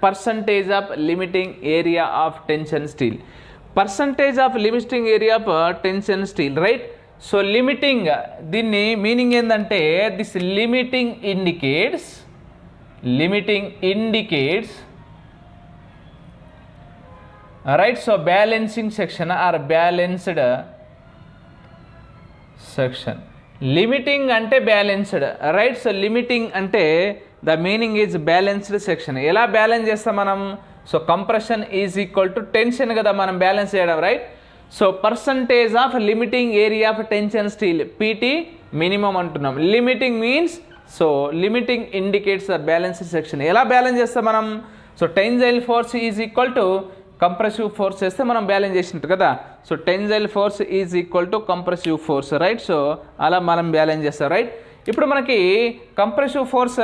percentage of limiting area of tension steel. Percentage of limiting area of tension steel, right? So limiting, దీన్ని meaning ఏంటంటే this limiting indicates right, so balancing section or balanced section. Limiting అంటే balanced, right? So limiting అంటే the meaning is balanced section. ఎలా balance చేస్తాం మనం? So compression is equal to tension కదా మనం balance చేయడం, right? So percentage of limiting area of tension steel P T minimum అంటున్నాం. Limiting means, so limiting indicates the balanced section. ఎలా balance చేస్తాం మనం? So tensile force is equal to compressive force చేస్తే మనం balance చేసినట్టు కదా. So tensile force is equal to compressive force, right? So అలా మనం బ్యాలెన్స్ చేస్తాం, రైట్? ఇప్పుడు మనకి కంప్రెసివ్ ఫోర్స్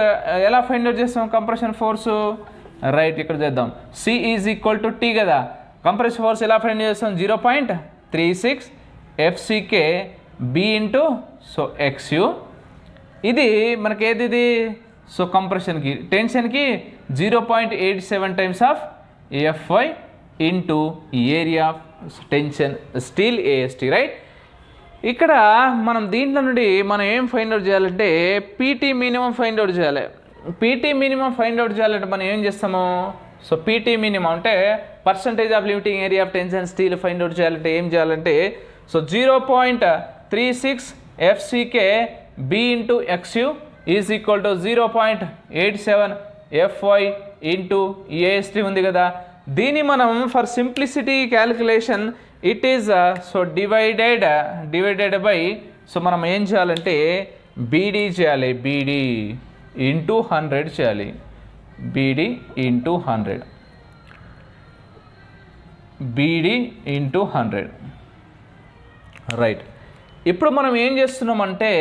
ఎలా ఫైండ్ అవుట్ చేస్తాం? కంప్రెషన్ ఫోర్సు, రైట్, ఇక్కడ చేద్దాం. C is equal to T కదా. కంప్రెసివ్ ఫోర్స్ ఎలా ఫైండ్ చేస్తాం? 0.36 F C K B into so X U. ఇది మనకి ఏది ఇది? సో కంప్రెషన్కి, టెన్షన్కి 0.87 times of F Y into area of tension steel A S T, right? ఇక్కడ మనం దీంట్లో నుండి మనం ఏం ఫైండ్ అవుట్ చేయాలంటే పీటీ మినిమం ఫైండ్ అవుట్ చేయాలి. పీటీ మినిమం ఫైండ్ అవుట్ చేయాలంటే మనం ఏం చేస్తాము? సో పీటీ మినిమం అంటే percentage of limiting area of tension steel find out చేయాలంటే ఏం చేయాలంటే so 0.36 F C K B into X U is equal to 0.87 F Y into A S T ఉంది కదా. దీన్ని మనం for simplicity calculation it is so divided by, so మనం ఏం చేయాలంటే బీడీ చేయాలి. బీడీ ఇంటూ 100 చేయాలి. B D into 100, B D into 100, right? ఇప్పుడు మనం ఏం చేస్తున్నామంటే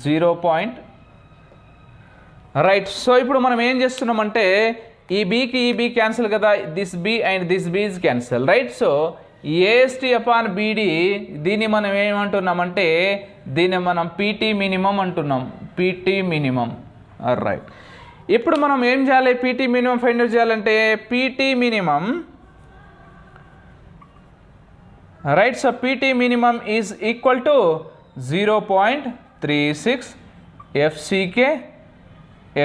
0. రైట్. సో ఇప్పుడు మనం ఏం చేస్తున్నామంటే ఈ బీకి ఈ బీ క్యాన్సిల్ కదా, this B and this B is cancel, right? So A S T upon B D, దీన్ని మనం ఏమంటున్నామంటే దీన్ని మనం పీటీ మినిమం అంటున్నాం. P T minimum, right? ఇప్పుడు మనం ఏం చేయాలి? పీటీ మినిమం ఫైండ్ అవుట్ చేయాలంటే P T minimum, right? So P T minimum is equal to 0.36 F C K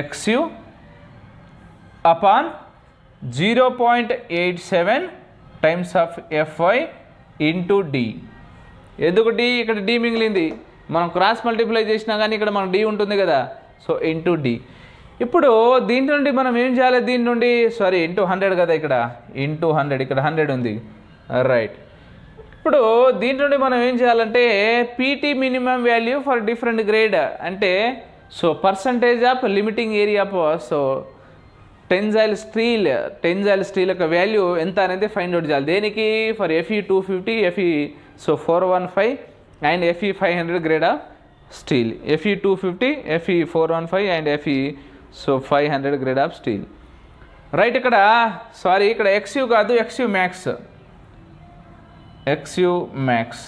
X U upon 0.87 times of F I into D. ఎందుకు డి? ఇక్కడ డి మిగిలింది, మనం క్రాస్ మల్టిప్లై చేసినా కానీ ఇక్కడ మనకు డి ఉంటుంది కదా. So into D. ఇప్పుడు దీని నుండి మనం ఏం చేయాలి? దీని నుండి సారీ ఇంటూ 100 కదా, ఇక్కడ ఇంటూ 100, ఇక్కడ 100 ఉంది, రైట్? ఇప్పుడు దీని నుండి మనం ఏం చేయాలంటే P T minimum value for different grade అంటే so percentage of limiting area of so tensile steel యొక్క వాల్యూ ఎంత అనేది ఫైండ్ అవుట్ చేయాలి. దేనికి? For F E 250, F E so 415 and F E 500 grade of steel. F E 250, F E 415 and F E so 500 grade of steel, right? ఇక్కడ sorry ఇక్కడ X U కాదు, ఎక్స్యూ max. ఎక్స్యూ max.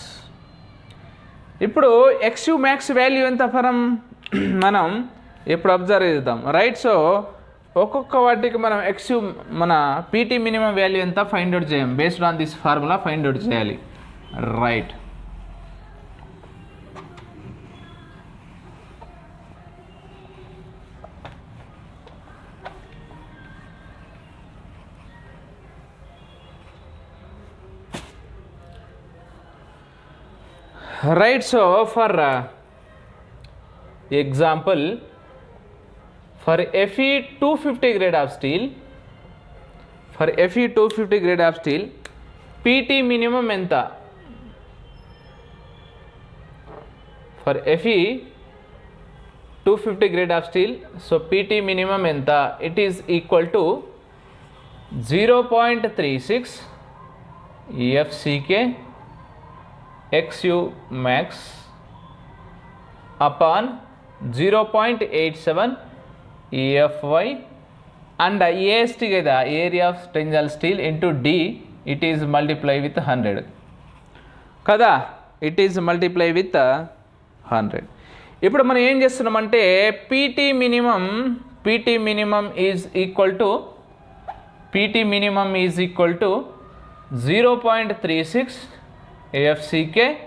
ఇప్పుడు ఎక్స్యూ max value ఎంత మనం ఇప్పుడు అబ్జర్వ్ చేద్దాం, రైట్? సో ఒక్కొక్క వాటికి మనం ఎక్స్యూ మన పీటీ మినిమం వాల్యూ ఎంత ఫైండ్ అవుట్ చేయం. Based on this formula find out చేయాలి, right? Right, so for example, for Fe 250 grade of steel, PT minimum enta? For Fe 250 grade of steel, so PT minimum enta? It is equal to 0.36 FCK XU max upon 0.87 EFY and AST కదా, area of tensile steel into D, it is multiply with 100 కదా, it is multiply with 100. ఇప్పుడు మనం ఏం చేస్తున్నామంటే PT minimum is equal to 0.36 FCK.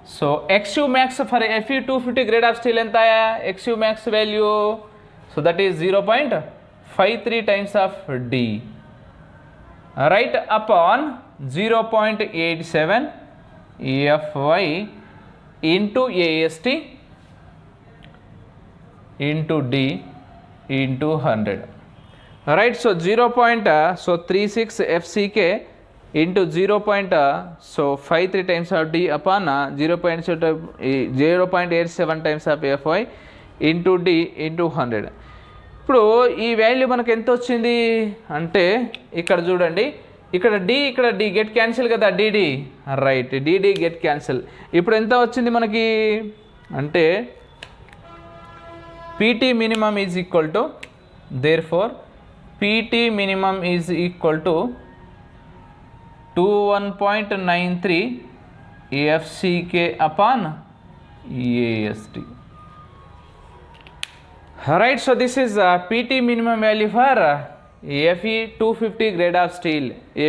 So XU max for Fe 250 grade of steel enta XU max value, so that is 0.53 times of D, right, upon 0.87 Fy into AST into D into 100, right. So 36 FCK into 0.53 times of D upon 0.87 times of Fy into D into 100. ఇప్పుడు ఈ value మనకు ఎంత వచ్చింది అంటే ఇక్కడ చూడండి, ఇక్కడ D get cancel కదా, DD, right, DD get cancel. ఇప్పుడు ఎంత వచ్చింది మనకి అంటే PT minimum is equal to, therefore PT minimum is equal to 21.93 FCK upon AST. Right, so this is PT minimum value for Fe 250 grade of steel.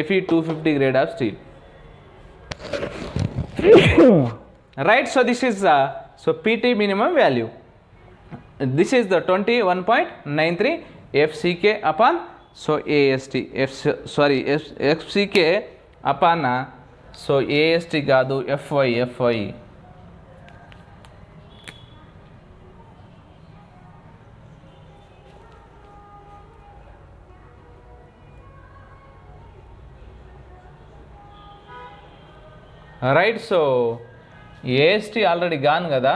Fe 250 grade of steel. Right, so this is so PT minimum value. This is the 21.93 FCK upon so AST. FCK upon so AST కాదు Fy. Right, so AST already gone కదా,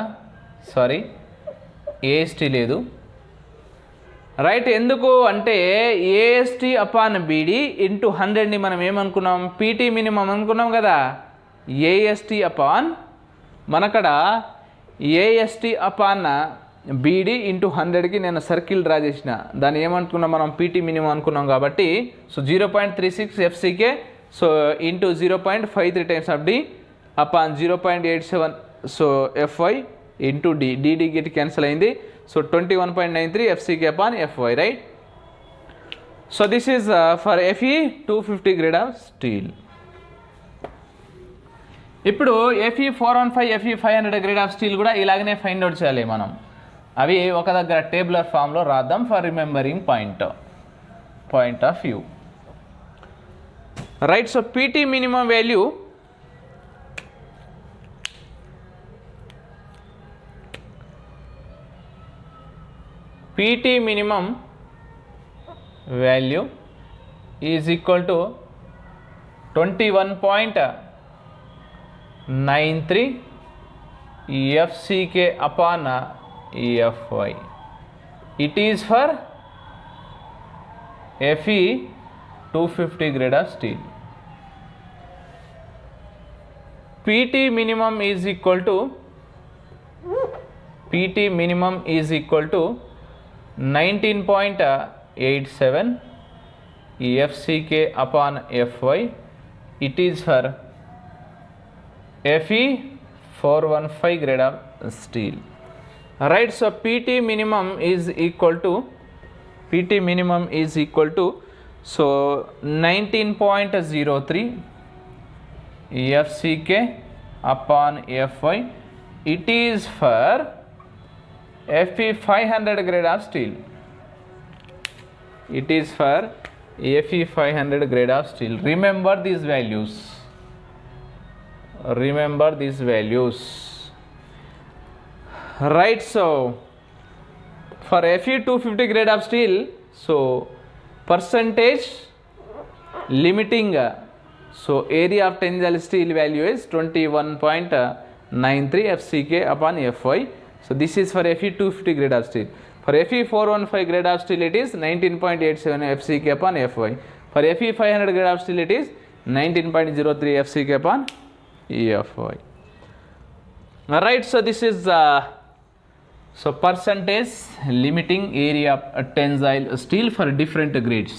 sorry AST లేదు, right. ఎందుకు అంటే AST upon BD into 100ని మనం ఏమనుకున్నాం, PT minimum అనుకున్నాం కదా. AST అపాన్ మనకడ AST అపాన్ BD ఇంటూ 100కి నేను సర్కిల్ డ్రా చేసిన, దాన్ని ఏమనుకున్నాం మనం, PT మినిమం అనుకున్నాం కాబట్టి, so 0.36 FCK so into 0.53 times of D upon 0.87 so Fy into D. DD get cancel అయింది, so 21.93 FCK upon Fy, right. So this is for Fe 250 grade of steel. ఇప్పుడు Fe 415 Fe 500 grade of steel కూడా ఇలాగనే find out చేయాలి మనం. అవి ఒక దగ్గర tabular ఫామ్లో రాద్దాం for remembering point of view, right. So PT minimum value PT minimum value is equal to 21.93 FCK upon Fy. It is for Fe 250 grade of steel. PT minimum is equal to 19.87 FCK upon Fy. It is for Fe 415 grade of steel, right. So PT minimum is equal to so 19.03 FCK upon Fy. It is for Fe 500 grade of steel. It is for Fe 500 grade of steel. Remember these values. Right, so for Fe 250 grade of steel, so percentage limiting so area of tensile steel value is 21.93 FCK upon Fy. So this is for Fe 250 grade of steel. For Fe 415 grade of steel it is 19.87 FCK upon Fy. For Fe 500 grade of steel it is 19.03 FCK upon Fy. Alright, so this is so percentage limiting area of tensile steel for different grades.